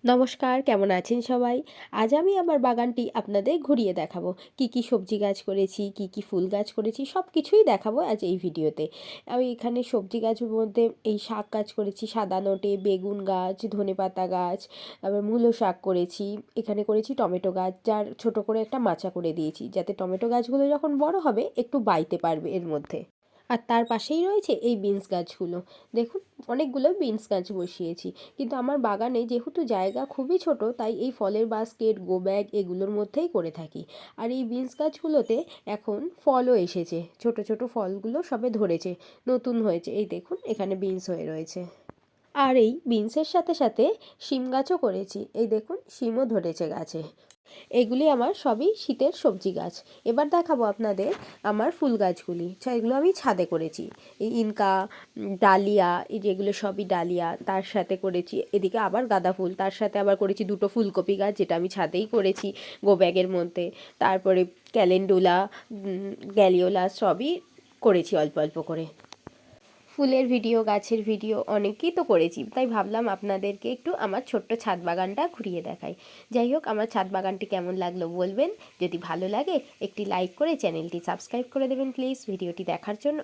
নমস্কার, কেমন আছেন সবাই? আজ আমি আমার বাগানটি আপনাদের ঘুরিয়ে দেখাবো। কি কি সবজি গাছ করেছি, কি কি ফুল গাছ করেছি সব কিছুই দেখাবো আজ এই ভিডিওতে। আমি এখানে সবজি গাছের মধ্যে এই শাক গাছ করেছি, সাদা নোটে, বেগুন গাছ, ধনেপাতা গাছ, আবার মূলো শাক করেছি। এখানে করেছি টমেটো গাছ, যার ছোট করে একটা মাচা করে দিয়েছি যাতে টমেটো গাছগুলো যখন বড় হবে একটু বাইতে পারবে এর মধ্যে। আর তার পাশেই রয়েছে এই বিনস গাছগুলো। দেখুন, অনেকগুলো বিনস গাছ বসিয়েছি, কিন্তু আমার বাগানে যেহেতু জায়গা খুবই ছোট তাই এই ফলের বাস্কেট, গো ব্যাগ এগুলোর মধ্যেই করে থাকি। আর এই বিনস গাছগুলোতে এখন ফলও এসেছে, ছোট ছোট ফলগুলো সবে ধরেছে, নতুন হয়েছে। এই দেখুন, এখানে বিনস হয়ে রয়েছে। আর এই বিনসের সাথে সাথে শিম গাছও করেছি, এই দেখুন শিমও ধরেছে গাছে। এগুলি আমার সবই শীতের সবজি গাছ। এবার দেখাবো আপনাদের আমার ফুল গাছগুলি, এগুলো আমি ছাদে করেছি। এই ইনকা, ডালিয়া, এই যেগুলো সবই ডালিয়া, তার সাথে করেছি এদিকে আবার গাঁদা ফুল, তার সাথে আবার করেছি দুটো ফুলকপি গাছ যেটা আমি ছাদেই করেছি গো ব্যাগের মধ্যে। তারপরে ক্যালেন্ডুলা, গ্যালিওলা সবই করেছি অল্প অল্প করে। ফুলের ভিডিও, গাছের ভিডিও অনেকই তো করেছি, তাই ভাবলাম আপনাদেরকে একটু আমার ছোট্ট ছাদ বাগানটা ঘুরিয়ে দেখাই। যাই হোক, আমার ছাদ বাগানটি কেমন লাগলো বলবেন। যদি ভালো লাগে একটি লাইক করে চ্যানেলটি সাবস্ক্রাইব করে দেবেন প্লিজ। ভিডিওটি দেখার জন্য